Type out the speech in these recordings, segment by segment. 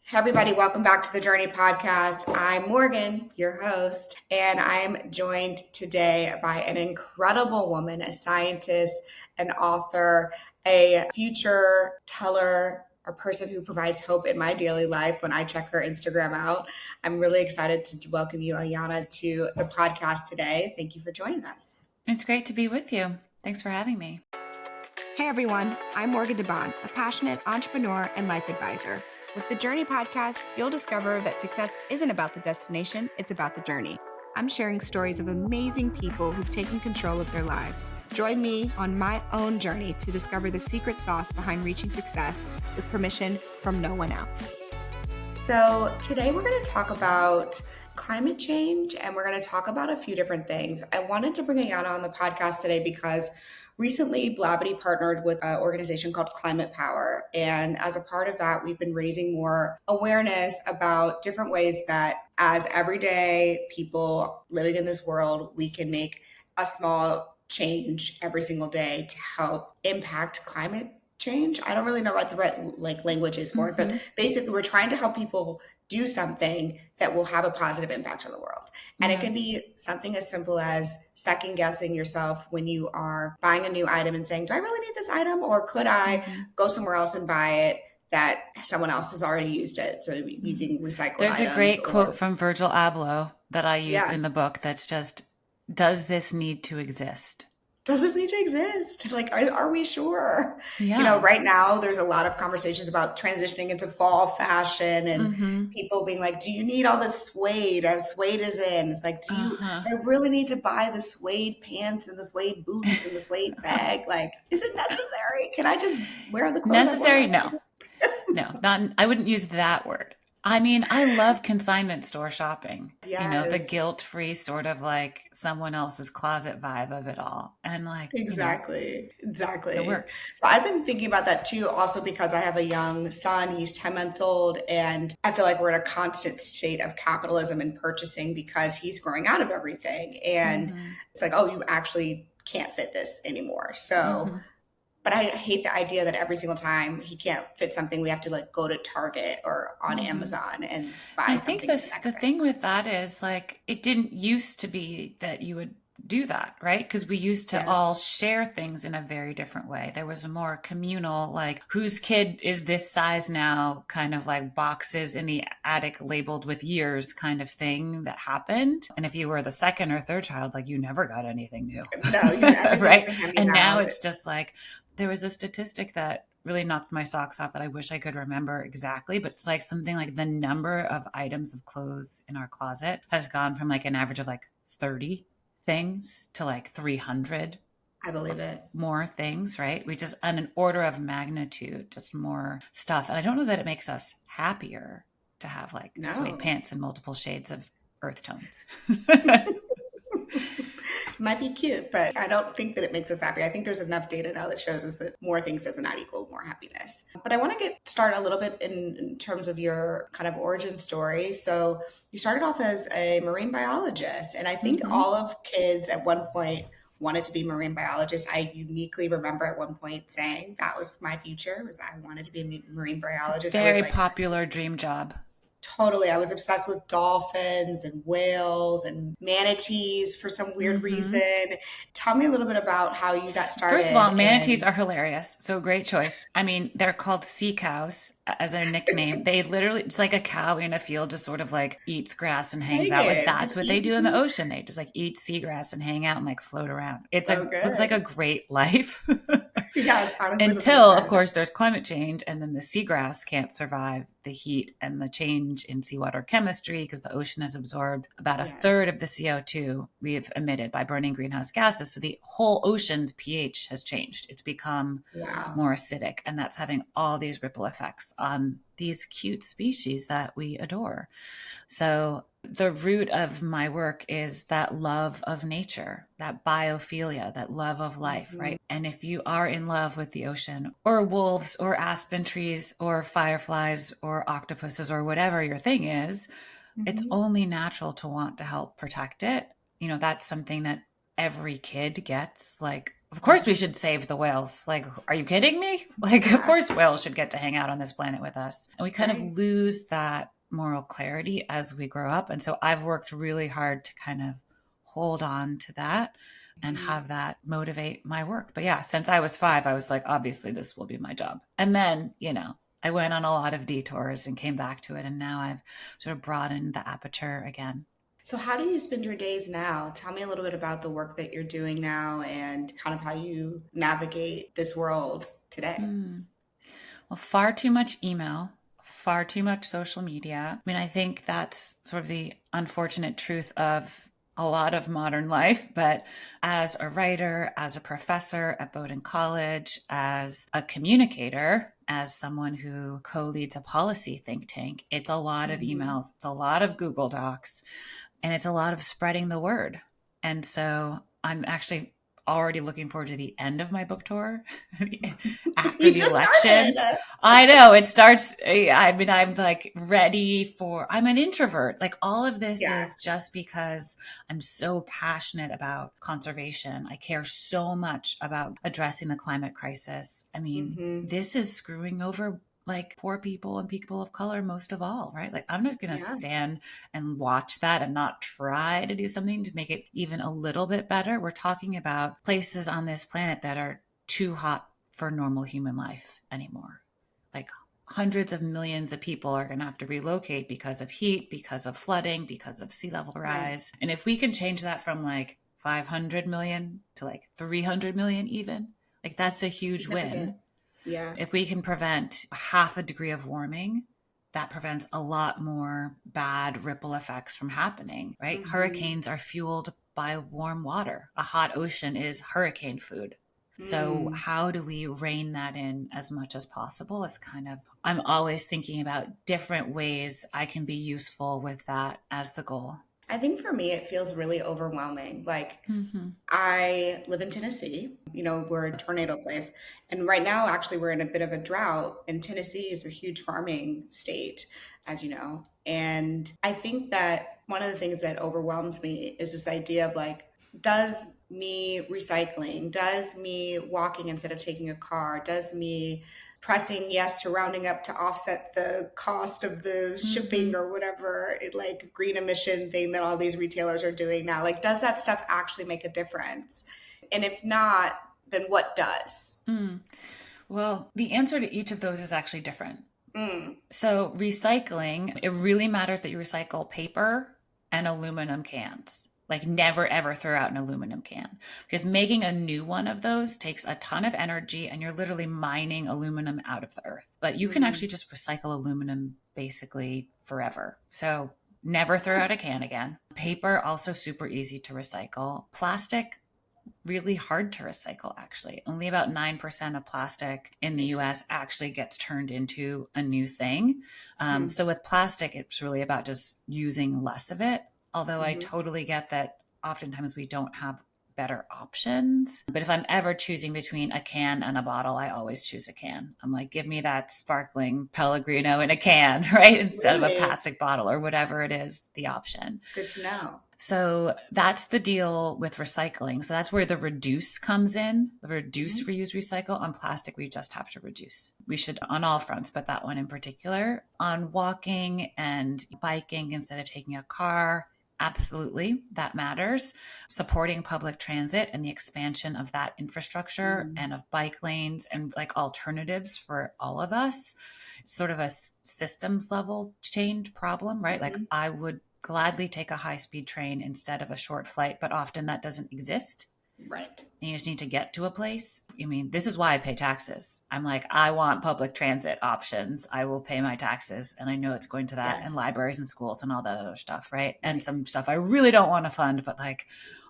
Hey everybody, welcome back to the Journey Podcast. I'm Morgan, your host, and I'm joined today by an incredible woman, a scientist, an author, a future teller, a person who provides hope in my daily life when I check her Instagram out. I'm really excited to welcome you, Ayana, to the podcast today. Thank you for joining us. It's great to be with you. Thanks for having me. Hey everyone, I'm Morgan Debaun, a passionate entrepreneur and life advisor. With the Journey Podcast, you'll discover that success isn't about the destination, it's about the journey. I'm sharing stories of amazing people who've taken control of their lives. Join me on my own journey to discover the secret sauce behind reaching success with permission from no one else. So today we're going to talk about climate change, and we're going to talk about a few different things. I wanted to bring Ayana on the podcast today because recently, Blavity partnered with an organization called Climate Power. And as a part of that, we've been raising more awareness about different ways that as everyday people living in this world, we can make a small change every single day to help impact climate change. I don't really know what the right language is for it, but basically we're trying to help people do something that will have a positive impact on the world. And it can be something as simple as second guessing yourself when you are buying a new item and saying, do I really need this item? Or could I go somewhere else and buy it that someone else has already used it? So using recycled There's items. A great quote from Virgil Abloh that I use in the book that's just, does this need to exist? Does this need to exist? Like, are we sure? Yeah. You know, right now there's a lot of conversations about transitioning into fall fashion and people being like, do you need all this suede? Suede is in. It's like, I really need to buy the suede pants and the suede boots and the suede bag? Like, is it necessary? Can I just wear the clothes? Necessary? No. No, I wouldn't use that word. I mean, I love consignment store shopping. Yes. You know, the guilt-free sort of like someone else's closet vibe of it all. And like, exactly. It works. So I've been thinking about that too, also because I have a young son. He's 10 months old, and I feel like we're in a constant state of capitalism and purchasing because he's growing out of everything. And it's like, oh, you actually can't fit this anymore. So but I hate the idea that every single time he can't fit something, we have to like go to Target or on Amazon and buy something. I think the thing with that is like, it didn't used to be that you would do that, right? Because we used to all share things in a very different way. There was a more communal, like, whose kid is this size now, kind of like boxes in the attic labeled with years kind of thing that happened. And if you were the second or third child, like, you never got anything new. No, you never. Right? And now it's just like, there was a statistic that really knocked my socks off that I wish I could remember exactly, but it's like something like the number of items of clothes in our closet has gone from like an average of like 30 things to like 300. I believe it. More things, right? We just, on an order of magnitude, just more stuff. And I don't know that it makes us happier to have like suede pants in multiple shades of earth tones. Might be cute, but I don't think that it makes us happy. I think there's enough data now that shows us that more things does not equal more happiness. But I want to get started a little bit in terms of your kind of origin story. So you started off as a marine biologist, and I think all of kids at one point wanted to be marine biologists. I uniquely remember at one point saying that was my future, was that I wanted to be a marine biologist. It's a very popular dream job. Totally. I was obsessed with dolphins and whales and manatees for some weird reason. Tell me a little bit about how you got started. First of all, manatees are hilarious. So great choice. I mean, they're called sea cows as their nickname. They literally, just like a cow in a field, just sort of like eats grass and hangs out. Like that's what they do in the ocean. They just like eat seagrass and hang out and like float around. It's like, looks like a great life. Yeah, until of course there's climate change, and then the seagrass can't survive the heat and the change in seawater chemistry because the ocean has absorbed about a third of the CO2 we've emitted by burning greenhouse gases. So the whole ocean's pH has changed. It's become more acidic, and that's having all these ripple effects on these cute species that we adore. So the root of my work is that love of nature, that biophilia, that love of life, right? And if you are in love with the ocean or wolves or aspen trees or fireflies or octopuses or whatever your thing is, it's only natural to want to help protect it. You know, that's something that every kid gets, like of course we should save the whales. Like, are you kidding me? Like, Yeah. of course whales should get to hang out on this planet with us. And we kind of Right. lose that moral clarity as we grow up. And so I've worked really hard to kind of hold on to that and have that motivate my work. But yeah, since I was 5, I was like, obviously this will be my job. And then, I went on a lot of detours and came back to it. And now I've sort of broadened the aperture again. So how do you spend your days now? Tell me a little bit about the work that you're doing now and kind of how you navigate this world today. Well, far too much email, far too much social media. I mean, I think that's sort of the unfortunate truth of a lot of modern life. But as a writer, as a professor at Bowdoin College, as a communicator, as someone who co-leads a policy think tank, it's a lot of emails, it's a lot of Google Docs, and it's a lot of spreading the word. And so I'm actually already looking forward to the end of my book tour after You the just election. started. I know it starts. I mean, I'm like I'm an introvert. Like all of this Yeah. is just because I'm so passionate about conservation. I care so much about addressing the climate crisis. I mean, this is screwing over like poor people and people of color most of all, right? Like I'm just going to Yeah. stand and watch that and not try to do something to make it even a little bit better. We're talking about places on this planet that are too hot for normal human life anymore. Like hundreds of millions of people are going to have to relocate because of heat, because of flooding, because of sea level rise. Right. And if we can change that from like 500 million to like 300 million even, like that's a huge win. Yeah. If we can prevent half a degree of warming, that prevents a lot more bad ripple effects from happening, right? Hurricanes are fueled by warm water. A hot ocean is hurricane food. So how do we rein that in as much as possible? Is kind of, I'm always thinking about different ways I can be useful with that as the goal. I think for me, it feels really overwhelming. Like, I live in Tennessee, we're a tornado place. And right now, actually, we're in a bit of a drought. And Tennessee is a huge farming state, as you know. And I think that one of the things that overwhelms me is this idea of like, does me recycling, does me walking instead of taking a car, does me pressing yes to rounding up to offset the cost of the shipping or whatever, like green emission thing that all these retailers are doing now, like does that stuff actually make a difference? And if not, then what does? Well, the answer to each of those is actually different. So recycling, it really matters that you recycle paper and aluminum cans. Like never ever throw out an aluminum can, because making a new one of those takes a ton of energy and you're literally mining aluminum out of the earth. But you can actually just recycle aluminum basically forever. So never throw out a can again. Paper, also super easy to recycle. Plastic, really hard to recycle, actually. Only about 9% of plastic in the US actually gets turned into a new thing. So with plastic, it's really about just using less of it. Although I totally get that oftentimes we don't have better options. But if I'm ever choosing between a can and a bottle, I always choose a can. I'm like, give me that sparkling Pellegrino in a can, right? Instead of a plastic bottle or whatever it is, the option. Good to know. So that's the deal with recycling. So that's where the reduce comes in, the reduce, reuse, recycle. On plastic, we just have to reduce. We should on all fronts, but that one in particular. On walking and biking instead of taking a car, absolutely, that matters. Supporting public transit and the expansion of that infrastructure and of bike lanes and like alternatives for all of us. It's sort of a systems level change problem, right? Like I would gladly take a high-speed train instead of a short flight, but often that doesn't exist. Right. And you just need to get to a place. I mean, this is why I pay taxes. I'm like, I want public transit options. I will pay my taxes. And I know it's going to that and libraries and schools and all that other stuff, right? And some stuff I really don't want to fund, but like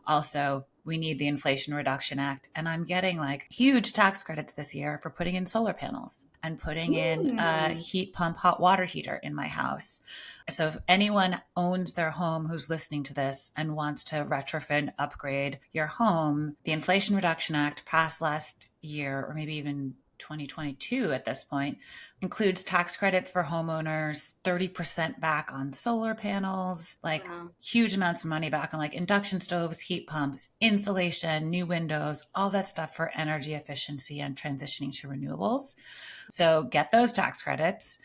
also we need the Inflation Reduction Act. And I'm getting like huge tax credits this year for putting in solar panels and putting in a heat pump hot water heater in my house. So if anyone owns their home who's listening to this and wants to retrofit and upgrade your home, the Inflation Reduction Act passed last year, or maybe even 2022 at this point, includes tax credits for homeowners, 30% back on solar panels, like huge amounts of money back on like induction stoves, heat pumps, insulation, new windows, all that stuff for energy efficiency and transitioning to renewables. So get those tax credits.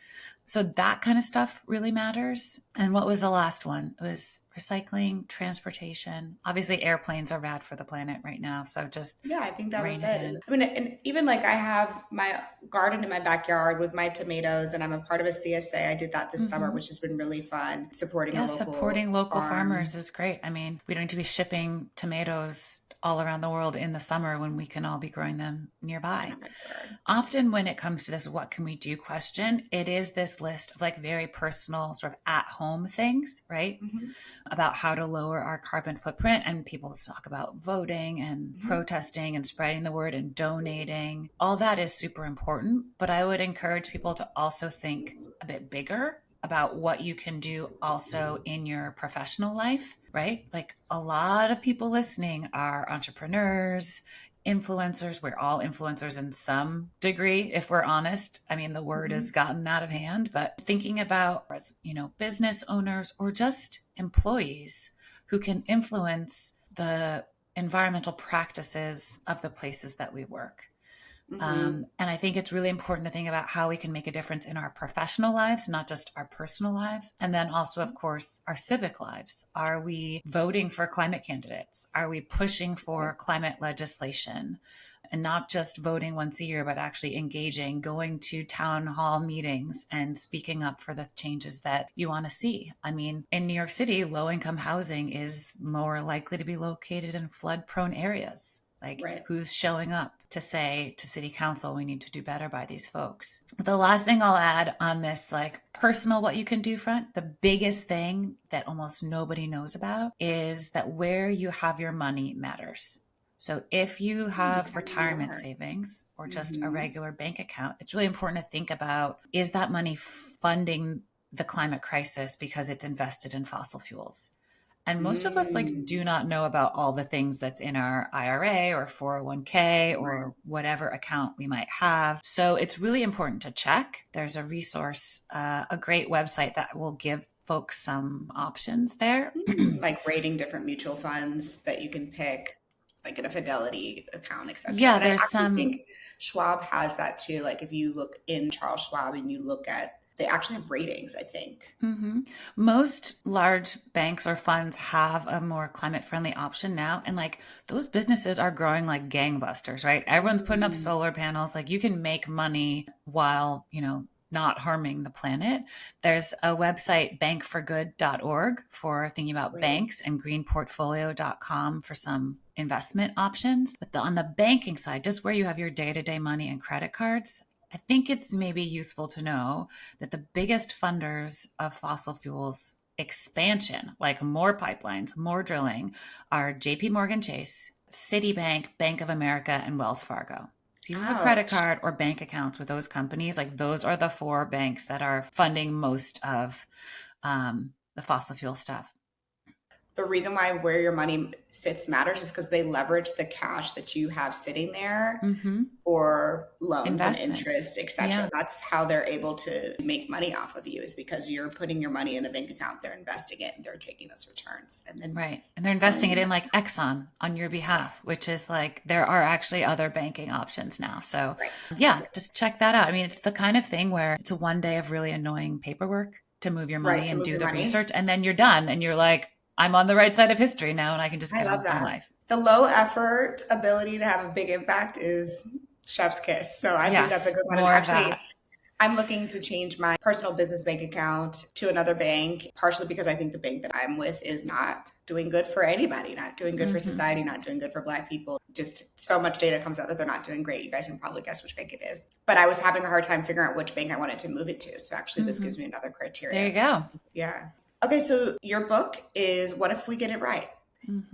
So that kind of stuff really matters. And what was the last one? It was recycling, transportation. Obviously, airplanes are bad for the planet right now. So just I think that was it. I mean, and even like I have my garden in my backyard with my tomatoes, and I'm a part of a CSA. I did that this summer, which has been really fun. Supporting local farmers is great. I mean, we don't need to be shipping tomatoes all around the world in the summer when we can all be growing them nearby. Often when it comes to this what can we do question, it is this list of like very personal sort of at home things, right? About how to lower our carbon footprint. And people talk about voting and protesting and spreading the word and donating. All that is super important. But I would encourage people to also think a bit bigger about what you can do also in your professional life, right? Like a lot of people listening are entrepreneurs, influencers. We're all influencers in some degree, if we're honest. I mean, the word has gotten out of hand, but thinking about, business owners or just employees who can influence the environmental practices of the places that we work. And I think it's really important to think about how we can make a difference in our professional lives, not just our personal lives. And then also, of course, our civic lives. Are we voting for climate candidates? Are we pushing for climate legislation? And not just voting once a year, but actually engaging, going to town hall meetings and speaking up for the changes that you want to see. I mean, in New York City, low-income housing is more likely to be located in flood-prone areas. Who's showing up to say to city council, we need to do better by these folks. The last thing I'll add on this, like personal, what you can do front, the biggest thing that almost nobody knows about is that where you have your money matters. So if you have retirement savings or just a regular bank account, it's really important to think about, is that money funding the climate crisis because it's invested in fossil fuels? And most of us do not know about all the things that's in our IRA or 401k or whatever account we might have. So it's really important to check. There's a resource, a great website that will give folks some options there. Like rating different mutual funds that you can pick, like in a Fidelity account, etc. Yeah, and there's I think Schwab has that too. Like if you look in Charles Schwab and you look at, they actually have ratings, I think. Most large banks or funds have a more climate friendly option now. And like those businesses are growing like gangbusters, right? Everyone's putting up solar panels. Like you can make money while, not harming the planet. There's a website, bankforgood.org, for thinking about banks, and greenportfolio.com for some investment options. But on the banking side, just where you have your day-to-day money and credit cards, I think it's maybe useful to know that the biggest funders of fossil fuels expansion, like more pipelines, more drilling, are JP Morgan Chase, Citibank, Bank of America, and Wells Fargo. So you have a credit card or bank accounts with those companies. Like those are the 4 banks that are funding most of the fossil fuel stuff. The reason why where your money sits matters is because they leverage the cash that you have sitting there for loans and interest, etc. Yeah. That's how they're able to make money off of you, is because you're putting your money in the bank account, they're investing it, and they're taking those returns. And then and they're investing it in like Exxon on your behalf, which is like there are actually other banking options now. So just check that out. I mean, it's the kind of thing where it's a one day of really annoying paperwork to move your money and do the research, and then you're done and you're like, I'm on the right side of history now and I can just get on with my life. The low effort ability to have a big impact is chef's kiss. So I think that's a good one. And actually, I'm looking to change my personal business bank account to another bank, partially because I think the bank that I'm with is not doing good for anybody, not doing good for society, not doing good for Black people. Just so much data comes out that they're not doing great. You guys can probably guess which bank it is. But I was having a hard time figuring out which bank I wanted to move it to. So actually, this gives me another criteria. There you go. Yeah. Okay, so your book is What If We Get It Right?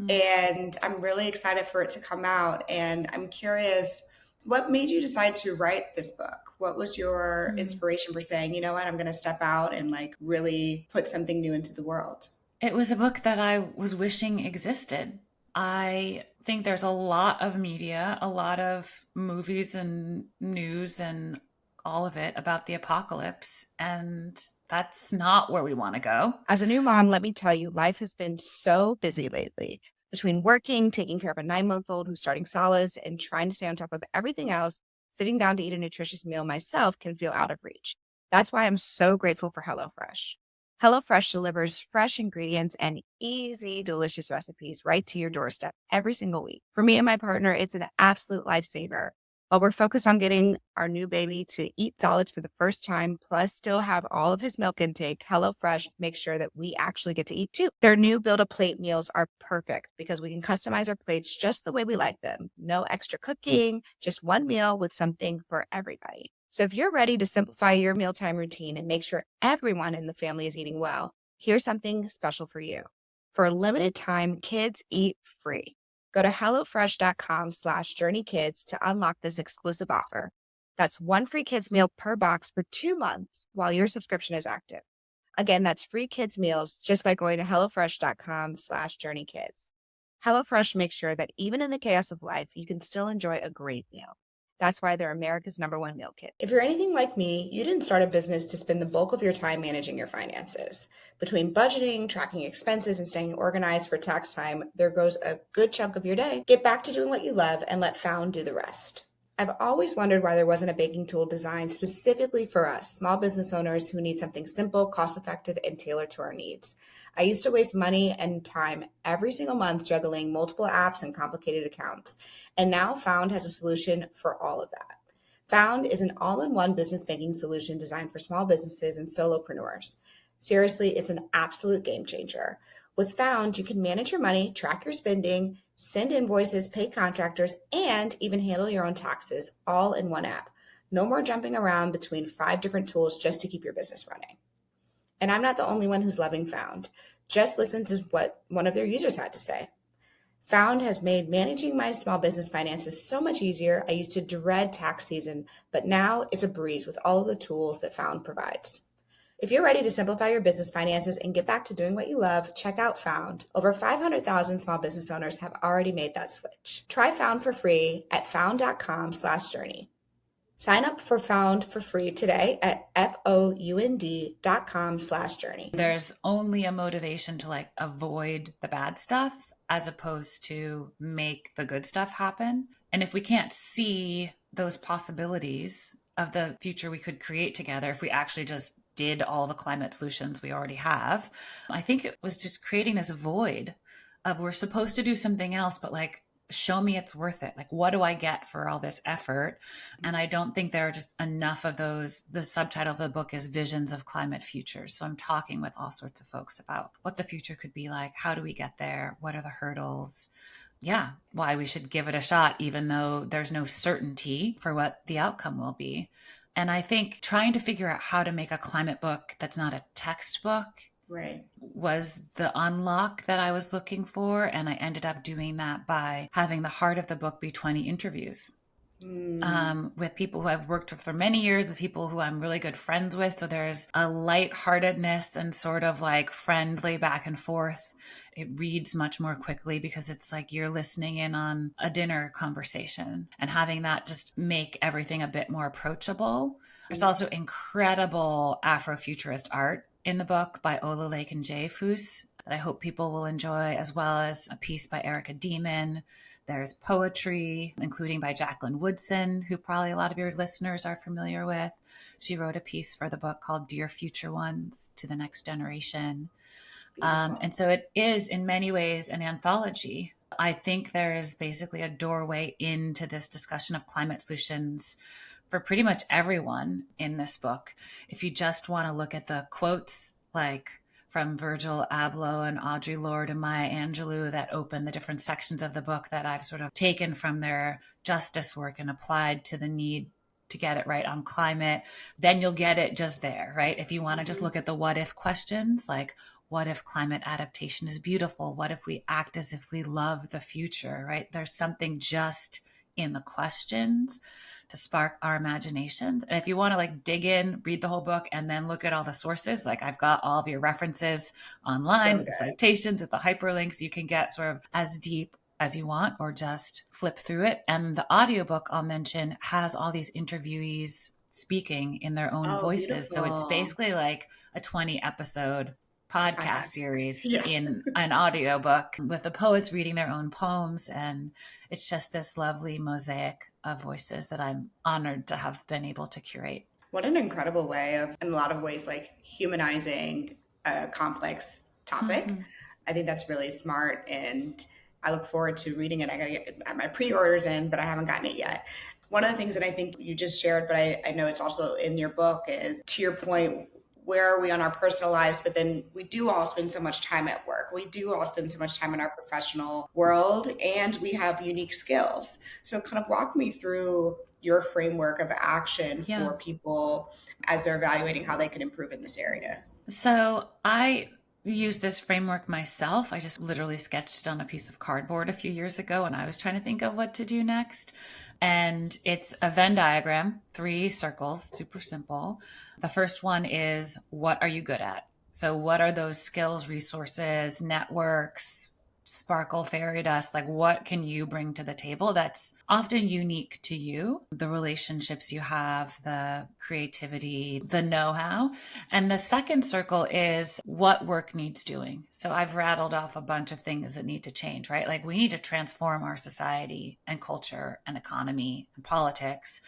And I'm really excited for it to come out. And I'm curious, what made you decide to write this book? What was your inspiration for saying, you know what, I'm going to step out and like really put something new into the world? It was a book that I was wishing existed. I think there's a lot of media, a lot of movies and news and all of it about the apocalypse. And that's not where we want to go. As a new mom, let me tell you, life has been so busy lately. Between working, taking care of a 9-month-old who's starting solids, and trying to stay on top of everything else, sitting down to eat a nutritious meal myself can feel out of reach. That's why I'm so grateful for HelloFresh. HelloFresh delivers fresh ingredients and easy, delicious recipes right to your doorstep every single week. For me and my partner, it's an absolute lifesaver. While we're focused on getting our new baby to eat solids for the first time, plus still have all of his milk intake, HelloFresh makes sure that we actually get to eat too. Their new Build a Plate meals are perfect because we can customize our plates just the way we like them. No extra cooking, just one meal with something for everybody. So if you're ready to simplify your mealtime routine and make sure everyone in the family is eating well, here's something special for you. For a limited time, kids eat free. Go to HelloFresh.com/JourneyKids to unlock this exclusive offer. That's one free kids meal per box for 2 months while your subscription is active. Again, that's free kids meals just by going to HelloFresh.com/JourneyKids. HelloFresh makes sure that even in the chaos of life, you can still enjoy a great meal. That's why they're America's #1 meal kit. If you're anything like me, you didn't start a business to spend the bulk of your time managing your finances. Between budgeting, tracking expenses, and staying organized for tax time, there goes a good chunk of your day. Get back to doing what you love and let Found do the rest. I've always wondered why there wasn't a baking tool designed specifically for us, small business owners who need something simple, cost-effective, and tailored to our needs. I used to waste money and time every single month juggling multiple apps and complicated accounts, and now Found has a solution for all of that. Found is an all-in-one business banking solution designed for small businesses and solopreneurs. Seriously, it's an absolute game changer. With Found, you can manage your money, track your spending, send invoices, pay contractors, and even handle your own taxes all in one app. No more jumping around between 5 different tools just to keep your business running. And I'm not the only one who's loving Found. Just listen to what one of their users had to say. Found has made managing my small business finances so much easier. I used to dread tax season, but now it's a breeze with all of the tools that Found provides. If you're ready to simplify your business finances and get back to doing what you love, check out Found. Over 500,000 small business owners have already made that switch. Try Found for free at found.com/journey. Sign up for Found for free today at found.com/journey. There's only a motivation to like avoid the bad stuff as opposed to make the good stuff happen. And if we can't see those possibilities of the future we could create together, if we actually just did all the climate solutions we already have, I think it was just creating this void of we're supposed to do something else, but like, show me it's worth it. Like, what do I get for all this effort? And I don't think there are just enough of those. The subtitle of the book is Visions of Climate Futures. So I'm talking with all sorts of folks about what the future could be like. How do we get there? What are the hurdles? Yeah, why we should give it a shot, even though there's no certainty for what the outcome will be. And I think trying to figure out how to make a climate book that's not a textbook Right. was the unlock that I was looking for. And I ended up doing that by having the heart of the book be 20 interviews with people who I've worked with for many years, with people who I'm really good friends with. So there's a lightheartedness and sort of like friendly back and forth. It reads much more quickly because it's like you're listening in on a dinner conversation, and having that just make everything a bit more approachable. There's also incredible Afrofuturist art in the book by Olalekan Jayfus that I hope people will enjoy, as well as a piece by Erica Demon. There's poetry, including by Jacqueline Woodson, who probably a lot of your listeners are familiar with. She wrote a piece for the book called Dear Future Ones to the Next Generation. And so it is in many ways an anthology. I think there's basically a doorway into this discussion of climate solutions for pretty much everyone in this book. If you just want to look at the quotes, like from Virgil Abloh and Audre Lorde and Maya Angelou that open the different sections of the book that I've sort of taken from their justice work and applied to the need to get it right on climate, then you'll get it just there, right? If you want to just look at the what if questions, like what if climate adaptation is beautiful? What if we act as if we love the future, right? There's something just in the questions to spark our imaginations. And if you want to like dig in, read the whole book, and then look at all the sources, like I've got all of your references online, the citations, at the hyperlinks, you can get sort of as deep as you want or just flip through it. And the audiobook I'll mention has all these interviewees speaking in their own Oh, voices. So it's beautiful. basically like a 20 episode podcast series Yeah. in an audiobook with the poets reading their own poems. And it's just this lovely mosaic of voices that I'm honored to have been able to curate. What an incredible way of, in a lot of ways, like humanizing a complex topic. Mm-hmm. I think that's really smart, and I look forward to reading it. I got to get my pre-orders in, but I haven't gotten it yet. One of the things that I think you just shared, but I know it's also in your book, is to your point, where are we on our personal lives? But then we do all spend so much time at work. We do all spend so much time in our professional world, and we have unique skills. So kind of walk me through your framework of action for people as they're evaluating how they can improve in this area. So I use this framework myself. I just literally sketched on a piece of cardboard a few years ago when I was trying to think of what to do next. And it's a Venn diagram, 3 circles, super simple. The first one is, what are you good at? So what are those skills, resources, networks, sparkle, fairy dust? Like, what can you bring to the table that's often unique to you? The relationships you have, the creativity, the know-how. And the second circle is what work needs doing. So I've rattled off a bunch of things that need to change, right? Like, we need to transform our society and culture and economy and politics.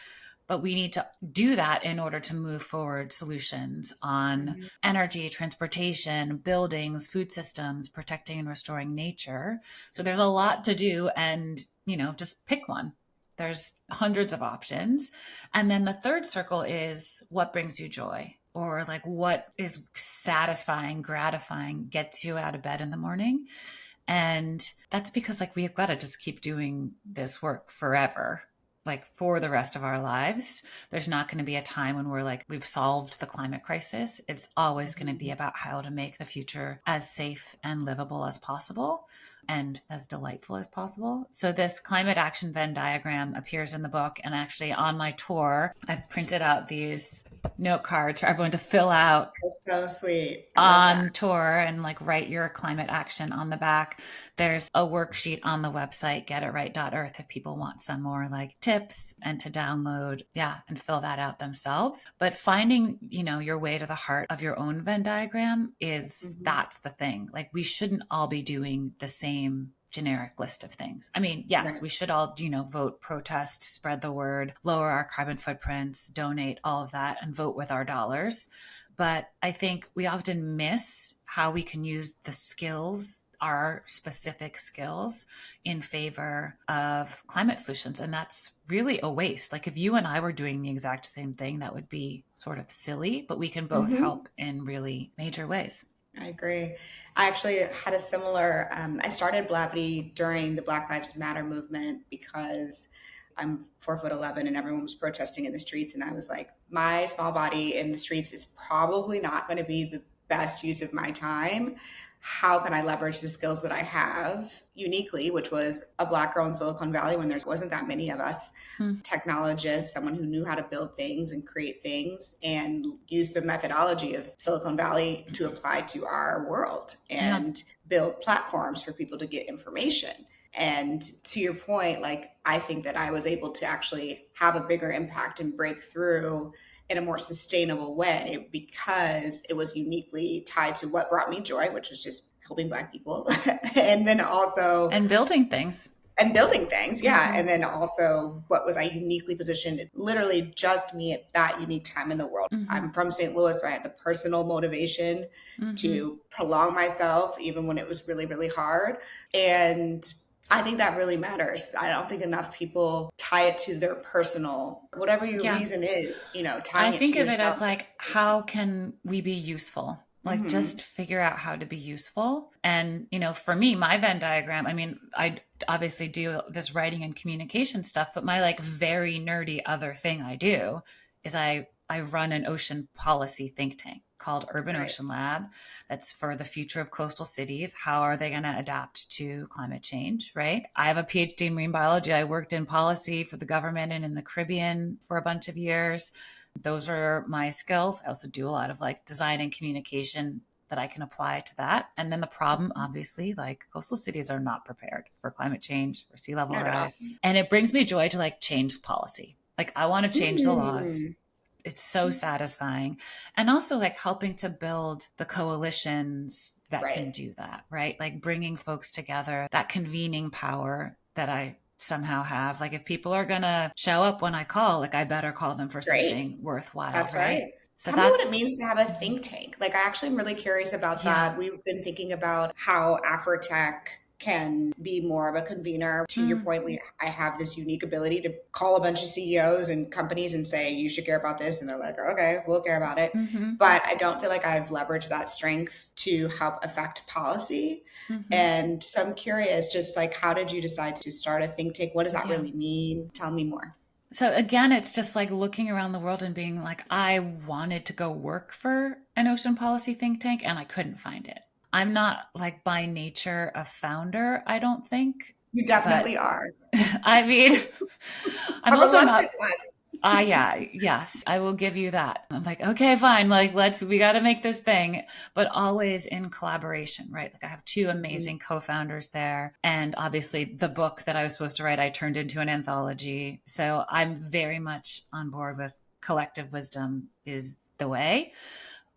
But we need to do that in order to move forward solutions on energy, transportation, buildings, food systems, protecting and restoring nature. So there's a lot to do, and, just pick one. There's hundreds of options. And then the third circle is what brings you joy, or like what is satisfying, gratifying, gets you out of bed in the morning. And that's because we've got to just keep doing this work forever. For the rest of our lives. There's not going to be a time when we've solved the climate crisis. It's always going to be about how to make the future as safe and livable as possible and as delightful as possible. So this climate action Venn diagram appears in the book, and actually on my tour, I've printed out these note cards for everyone to fill out. That's so sweet. On tour, and write your climate action on the back. There's a worksheet on the website, getitright.earth, if people want some more tips and to download, and fill that out themselves. But finding, your way to the heart of your own Venn diagram is that's the thing. We shouldn't all be doing the same generic list of things. I mean, yes, we should all, vote, protest, spread the word, lower our carbon footprints, donate, all of that, and vote with our dollars. But I think we often miss how we can use the skills, our specific skills, in favor of climate solutions. And that's really a waste. If you and I were doing the exact same thing, that would be sort of silly, but we can both help in really major ways. I agree. I actually had a similar, I started Blavity during the Black Lives Matter movement because I'm 4'11" and everyone was protesting in the streets. And I was like, my small body in the streets is probably not going to be the best use of my time. How can I leverage the skills that I have uniquely, which was a Black girl in Silicon Valley when there wasn't that many of us, technologists, someone who knew how to build things and create things, and use the methodology of Silicon Valley to apply to our world and build platforms for people to get information. And to your point, I think that I was able to actually have a bigger impact and break through in a more sustainable way because it was uniquely tied to what brought me joy, which was just helping Black people. And then also... And building things. Yeah. And then also what was I uniquely positioned, literally just me at that unique time in the world. I'm from St. Louis, so I had the personal motivation to prolong myself, even when it was really, really hard. And I think that really matters. I don't think enough people tie it to their personal, whatever your reason is, tying it to yourself. I think of it as how can we be useful? Just figure out how to be useful. And, for me, my Venn diagram, I mean, I obviously do this writing and communication stuff, but my very nerdy other thing I do is I run an ocean policy think tank called Urban Ocean Lab. That's for the future of coastal cities. How are they going to adapt to climate change, right? I have a PhD in marine biology. I worked in policy for the government and in the Caribbean for a bunch of years. Those are my skills. I also do a lot of design and communication, that I can apply to that. And then the problem, obviously, like coastal cities are not prepared for climate change or sea level rise. And it brings me joy to like change policy. Like I want to change the laws. It's so satisfying. And also like helping to build the coalitions that can do that, right? Like bringing folks together, that convening power that I somehow have. Like if people are going to show up when I call, like I better call them for something worthwhile. That's right. So Tell me what it means to have a think tank. Like, I actually am really curious about that. We've been thinking about how Afrotech can be more of a convener. To your point, I have this unique ability to call a bunch of CEOs and companies and say, you should care about this. And they're like, okay, we'll care about it. But I don't feel like I've leveraged that strength to help affect policy. And so I'm curious, just like, how did you decide to start a think tank? What does that really mean? Tell me more. So again, it's just like looking around the world and being like, I wanted to go work for an ocean policy think tank and I couldn't find it. I'm not like by nature a founder, I don't think. You definitely are. I mean, I'm also not. One. Yes, I will give you that. I'm like, okay, fine. Like, we got to make this thing, but always in collaboration, right? Like I have two amazing co-founders there. And obviously the book that I was supposed to write, I turned into an anthology. So I'm very much on board with collective wisdom is the way.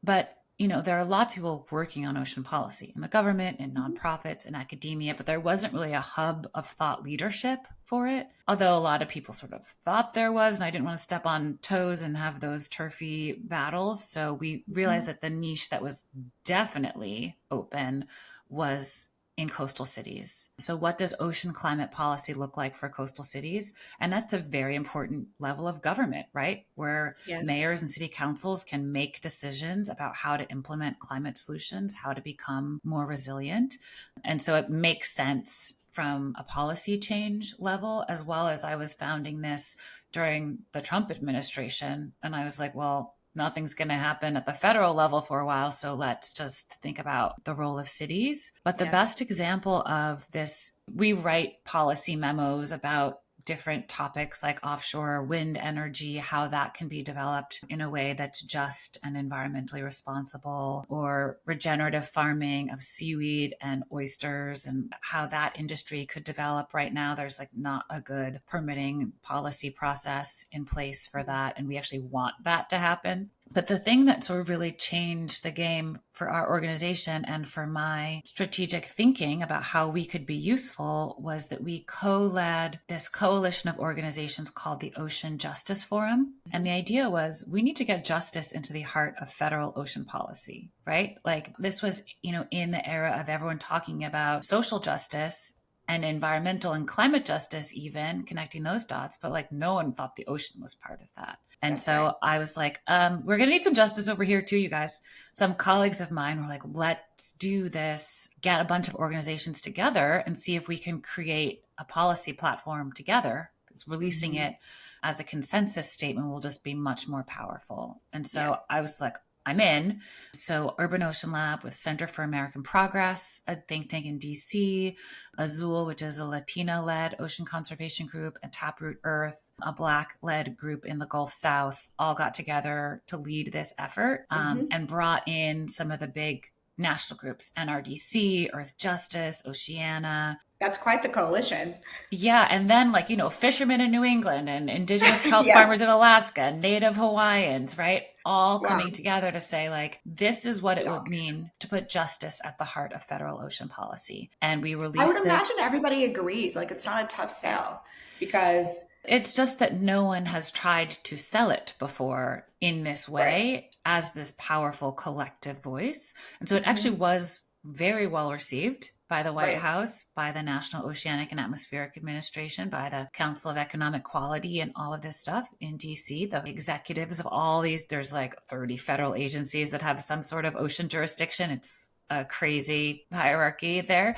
But you know, there are lots of people working on ocean policy in the government and nonprofits and academia, but there wasn't really a hub of thought leadership for it. Although a lot of people sort of thought there was, and I didn't want to step on toes and have those turfy battles. So we realized that the niche that was definitely open was in coastal cities. So what does ocean climate policy look like for coastal cities? And that's a very important level of government, right? Where mayors and city councils can make decisions about how to implement climate solutions, how to become more resilient. And so it makes sense from a policy change level, as well as I was founding this during the Trump administration. And I was like, well, nothing's going to happen at the federal level for a while. So let's just think about the role of cities. But the best example of this, we write policy memos about different topics like offshore wind energy, how that can be developed in a way that's just and environmentally responsible, or regenerative farming of seaweed and oysters and how that industry could develop. Right now, there's like not a good permitting policy process in place for that. And we actually want that to happen. But the thing that sort of really changed the game for our organization and for my strategic thinking about how we could be useful was that we co-led this coalition of organizations called the Ocean Justice Forum. And the idea was we need to get justice into the heart of federal ocean policy, right? Like this was, you know, in the era of everyone talking about social justice and environmental and climate justice, even connecting those dots, but like no one thought the ocean was part of that. And so I was like, we're going to need some justice over here too, you guys. Some colleagues of mine were like, let's do this, get a bunch of organizations together and see if we can create a policy platform together. Because releasing it as a consensus statement will just be much more powerful. And so I was like, I'm in. So Urban Ocean Lab with Center for American Progress, a think tank in DC, Azul, which is a Latina-led ocean conservation group, and Taproot Earth, a Black-led group in the Gulf South, all got together to lead this effort and brought in some of the big national groups, NRDC, Earth Justice, Oceana. That's quite the coalition. Yeah. And then like, you know, fishermen in New England and indigenous kelp farmers in Alaska, Native Hawaiians, right? All coming together to say like, this is what it would mean to put justice at the heart of federal ocean policy. And we released I would imagine everybody agrees. Like it's not a tough sell because it's just that no one has tried to sell it before in this way as this powerful collective voice. And so it actually was very well received by the White House, by the National Oceanic and Atmospheric Administration, by the Council of Economic Quality and all of this stuff in DC. The executives of all these, there's like 30 federal agencies that have some sort of ocean jurisdiction. It's a crazy hierarchy there.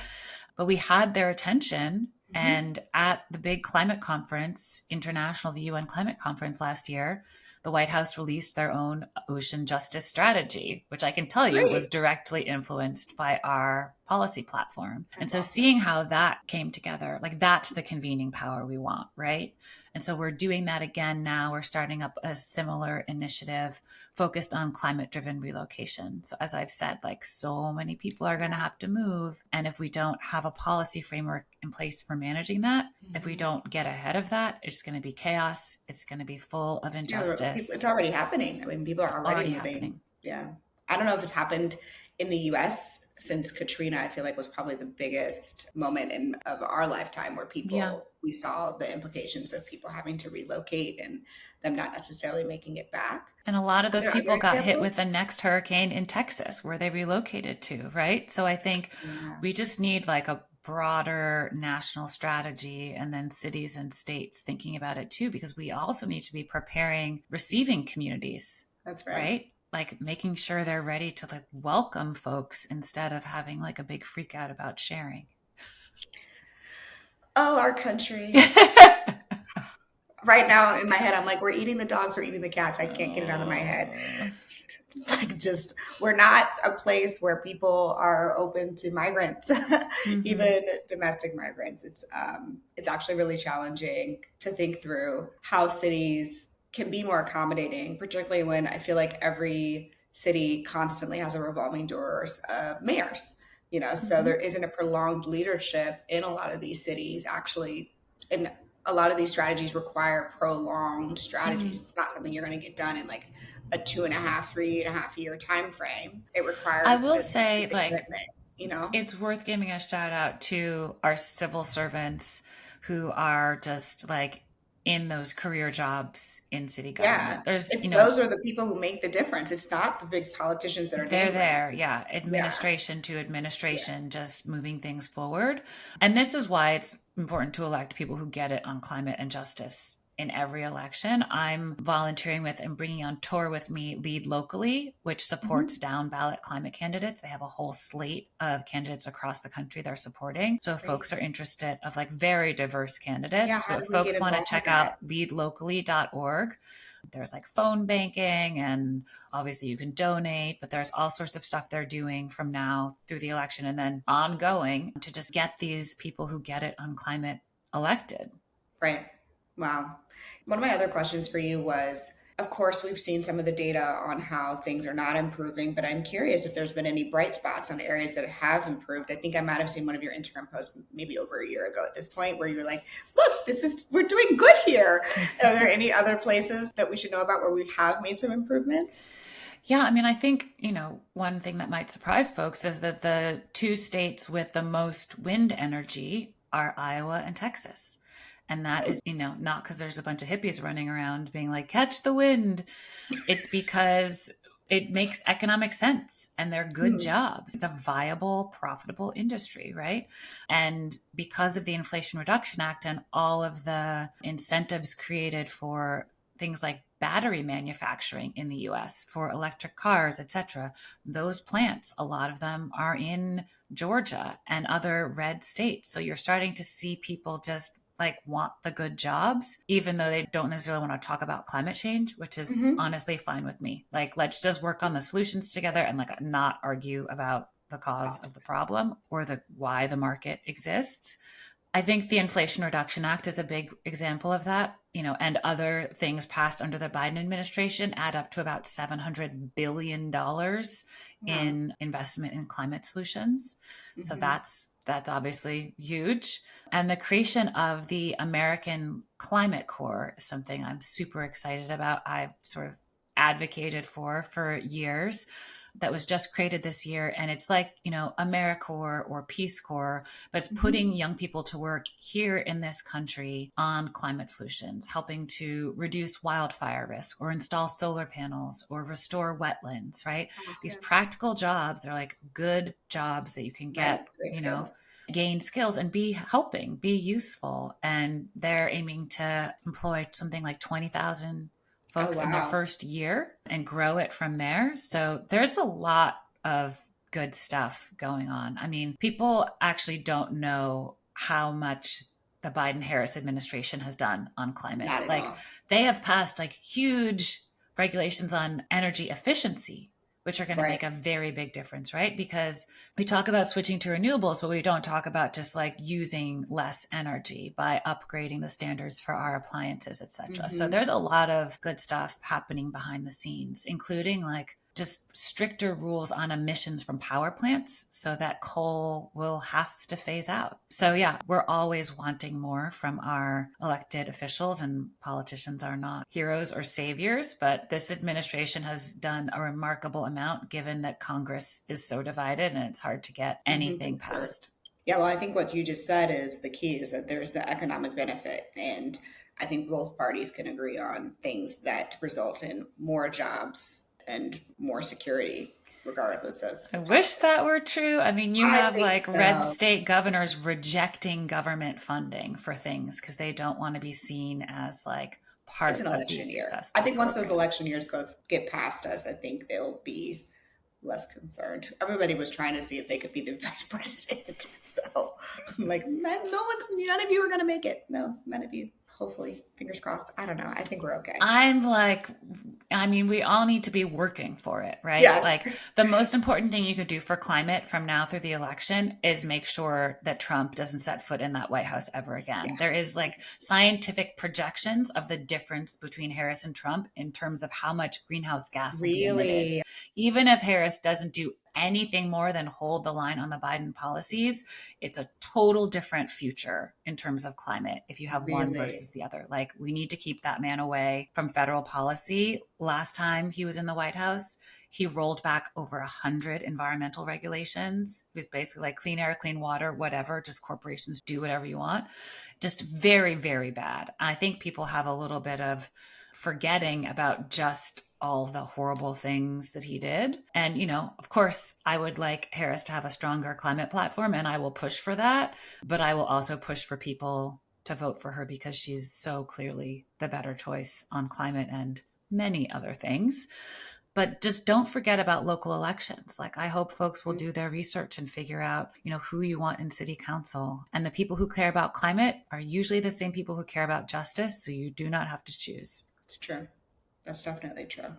But we had their attention. And at the big climate conference, international, the UN climate conference last year, the White House released their own ocean justice strategy, which I can tell you was directly influenced by our policy platform. And so seeing how that came together, like that's the convening power we want, right? And so we're doing that again now. We're starting up a similar initiative focused on climate-driven relocation. So as I've said, like so many people are going to have to move. And if we don't have a policy framework in place for managing that, if we don't get ahead of that, it's going to be chaos. It's going to be full of injustice. It's already happening. I mean, people are already moving. Happening. Yeah. I don't know if it's happened in the US since Katrina. I feel like was probably the biggest moment of our lifetime where we saw the implications of people having to relocate and them not necessarily making it back. And a lot of those people got hit with the next hurricane in Texas where they relocated to, right? So I think we just need like a broader national strategy, and then cities and states thinking about it too, because we also need to be preparing receiving communities. That's right. Right? Like making sure they're ready to like welcome folks instead of having like a big freak out about sharing. Oh, our country. Right now in my head, I'm like, we're eating the dogs, we're eating the cats. I can't get it out of my head. Like, just, we're not a place where people are open to migrants, even domestic migrants. It's actually really challenging to think through how cities can be more accommodating, particularly when I feel like every city constantly has a revolving doors of mayors, so there isn't a prolonged leadership in a lot of these cities actually. And a lot of these strategies require prolonged strategies. It's not something you're going to get done in like a 3.5 year time frame. It requires, I will say, like, commitment, it's worth giving a shout out to our civil servants who are just like in those career jobs in city government. Those are the people who make the difference. It's not the big politicians that are there. Yeah. Administration to administration, just moving things forward. And this is why it's important to elect people who get it on climate and justice in every election. I'm volunteering with and bringing on tour with me Lead Locally, which supports down ballot climate candidates. They have a whole slate of candidates across the country they're supporting. So if folks are interested, of like very diverse candidates. So if folks want to check out leadlocally.org, there's like phone banking, and obviously you can donate, but there's all sorts of stuff they're doing from now through the election and then ongoing to just get these people who get it on climate elected. Right. Wow. One of my other questions for you was, of course, we've seen some of the data on how things are not improving, but I'm curious if there's been any bright spots on areas that have improved. I think I might have seen one of your Instagram posts maybe over a year ago at this point where you're like, look, we're doing good here. Are there any other places that we should know about where we have made some improvements? Yeah, I mean, I think, one thing that might surprise folks is that the two states with the most wind energy are Iowa and Texas. And that is, not because there's a bunch of hippies running around being like, catch the wind. It's because it makes economic sense and they're good jobs. It's a viable, profitable industry, right? And because of the Inflation Reduction Act and all of the incentives created for things like battery manufacturing in the US for electric cars, et cetera, those plants, a lot of them are in Georgia and other red states. So you're starting to see people just like want the good jobs, even though they don't necessarily want to talk about climate change, which is honestly fine with me. Like, let's just work on the solutions together and like not argue about the cause of the problem or why the market exists. I think the Inflation Reduction Act is a big example of that, and other things passed under the Biden administration add up to about $700 billion in investment in climate solutions. So that's obviously huge. And the creation of the American Climate Corps is something I'm super excited about. I've sort of advocated for years. That was just created this year. And it's like, AmeriCorps or Peace Corps, but it's putting young people to work here in this country on climate solutions, helping to reduce wildfire risk or install solar panels or restore wetlands, right? Awesome. These practical jobs, they're like good jobs that you can get, gain skills and be useful. And they're aiming to employ something like 20,000 folks in their first year and grow it from there. So there's a lot of good stuff going on. I mean, people actually don't know how much the Biden-Harris administration has done on climate. Like, they have passed like huge regulations on energy efficiency, which are going to make a very big difference, right? Because we talk about switching to renewables, but we don't talk about just like using less energy by upgrading the standards for our appliances, et cetera. So there's a lot of good stuff happening behind the scenes, including like just stricter rules on emissions from power plants so that coal will have to phase out. So yeah, we're always wanting more from our elected officials, and politicians are not heroes or saviors, but this administration has done a remarkable amount given that Congress is so divided and it's hard to get anything passed. Yeah, well, I think what you just said is the key, is that there's the economic benefit. And I think both parties can agree on things that result in more jobs and more security, regardless of. I wish that were true. I mean, you have like red state governors rejecting government funding for things because they don't want to be seen as like part of these successful I think once programs. those election years get past us, I think they'll be less concerned. Everybody was trying to see if they could be the vice president. So I'm like, none of you are going to make it. No, none of you. Hopefully, fingers crossed. I don't know. I think we're okay. I'm like, I mean, we all need to be working for it, right? Yes. Like the most important thing you could do for climate from now through the election is make sure that Trump doesn't set foot in that White House ever again. Yeah. There is like scientific projections of the difference between Harris and Trump in terms of how much greenhouse gas will be emitted. Even if Harris doesn't do anything more than hold the line on the Biden policies, it's a total different future in terms of climate if you have one versus the other. Like we need to keep that man away from federal policy. Last time he was in the White House, he rolled back over 100 environmental regulations. It was basically like clean air, clean water, whatever, just corporations do whatever you want. Just very, very bad. I think people have a little bit of forgetting about just all the horrible things that he did. And, you know, of course, I would like Harris to have a stronger climate platform, and I will push for that. But I will also push for people to vote for her because she's so clearly the better choice on climate and many other things. But just don't forget about local elections. Like I hope folks will do their research and figure out, you know, who you want in city council. And the people who care about climate are usually the same people who care about justice. So you do not have to choose. It's true. That's definitely true.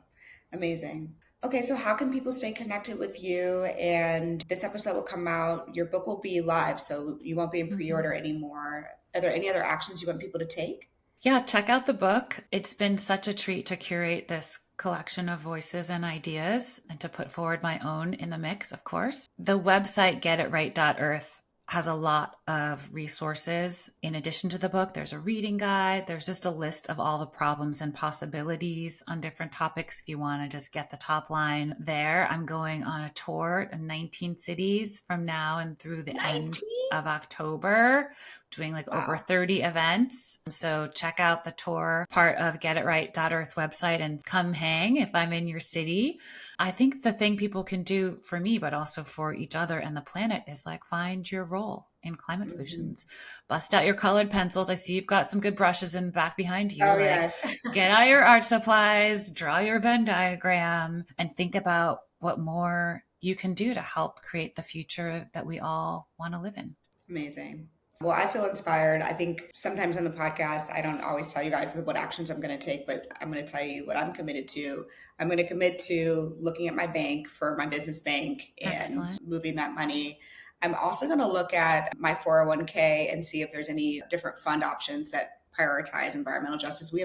Amazing. Okay, so how can people stay connected with you? And this episode will come out. Your book will be live, so you won't be in pre-order anymore. Are there any other actions you want people to take? Yeah, check out the book. It's been such a treat to curate this collection of voices and ideas and to put forward my own in the mix, of course. The website getitright.earth has a lot of resources. In addition to the book, there's a reading guide. There's just a list of all the problems and possibilities on different topics if you want to just get the top line there. I'm going on a tour in 19 cities from now and through the end of October, doing like over 30 events. So check out the tour part of getitright.earth website and come hang if I'm in your city. I think the thing people can do for me, but also for each other and the planet is like find your role in climate solutions. Bust out your colored pencils. I see you've got some good brushes in the back behind you. Yes. Get out your art supplies, draw your Venn diagram, and think about what more you can do to help create the future that we all want to live in. Amazing. Well, I feel inspired. I think sometimes on the podcast, I don't always tell you guys what actions I'm going to take, but I'm going to tell you what I'm committed to. I'm going to commit to looking at my bank for my business bank and moving that money. I'm also going to look at my 401k and see if there's any different fund options that prioritize environmental justice.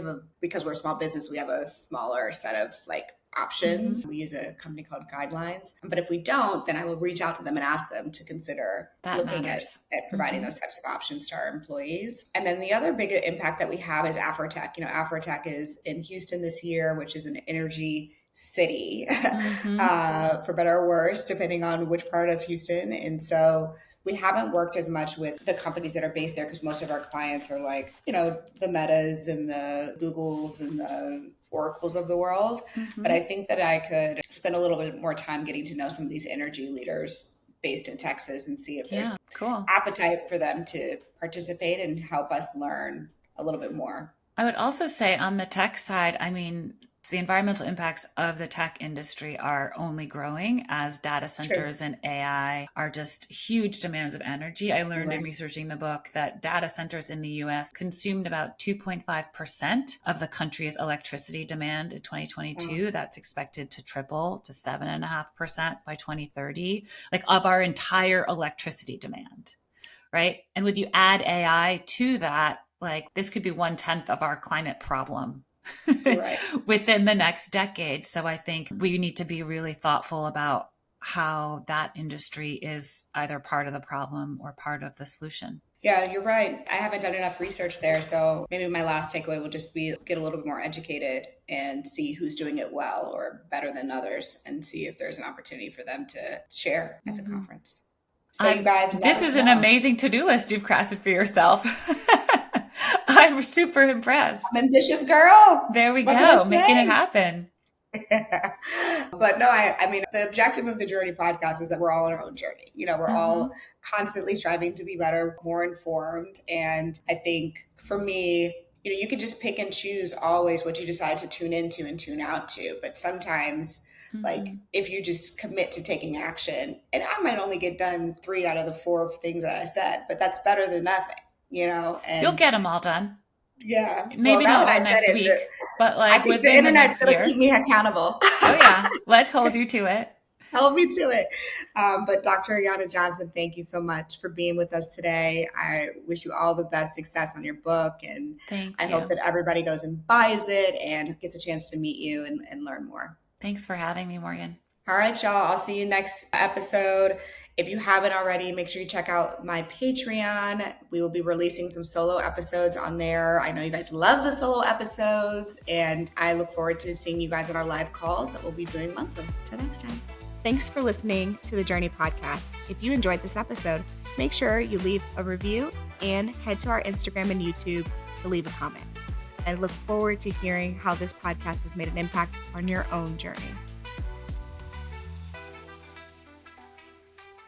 Because we're a small business, we have a smaller set of options. We use a company called Guidelines. But if we don't, then I will reach out to them and ask them to consider looking at providing those types of options to our employees. And then the other big impact that we have is Afrotech. You know, Afrotech is in Houston this year, which is an energy city, for better or worse, depending on which part of Houston. And so we haven't worked as much with the companies that are based there because most of our clients are like, you know, the Metas and the Googles and the Oracles of the world. But I think that I could spend a little bit more time getting to know some of these energy leaders based in Texas and see if there's appetite for them to participate and help us learn a little bit more. I would also say on the tech side, I mean, The environmental impacts of the tech industry are only growing as data centers and AI are just huge demands of energy. I learned in researching the book that data centers in the US consumed about 2.5% of the country's electricity demand in 2022. That's expected to triple to 7.5% by 2030, like of our entire electricity demand, right? And would you add AI to that, like this could be 1/10 of our climate problem within the next decade. So I think we need to be really thoughtful about how that industry is either part of the problem or part of the solution. Yeah, you're right. I haven't done enough research there. So maybe my last takeaway will just be get a little bit more educated and see who's doing it well or better than others and see if there's an opportunity for them to share at the conference. So you guys, this is an amazing to-do list you've crafted for yourself. I'm super impressed. I'm ambitious girl. There we go, making it happen. But no, I mean, the objective of the Journey podcast is that we're all on our own journey. You know, we're all constantly striving to be better, more informed. And I think for me, you know, you could just pick and choose always what you decide to tune into and tune out to. But sometimes, like, if you just commit to taking action, and I might only get done 3 out of the 4 things that I said, but that's better than nothing, you know? And you'll get them all done. Yeah. Maybe not all next week, but like I think the internet's going to keep me accountable. Oh yeah. Let's hold you to it. Hold me to it. But Dr. Ayana Johnson, thank you so much for being with us today. I wish you all the best success on your book. And I hope that everybody goes and buys it and gets a chance to meet you and learn more. Thanks for having me, Morgan. All right, y'all. I'll see you next episode. If you haven't already, make sure you check out my Patreon. We will be releasing some solo episodes on there. I know you guys love the solo episodes, and I look forward to seeing you guys on our live calls that we'll be doing monthly. Till next time. Thanks for listening to the Journey podcast. If you enjoyed this episode, make sure you leave a review and head to our Instagram and YouTube to leave a comment. I look forward to hearing how this podcast has made an impact on your own journey.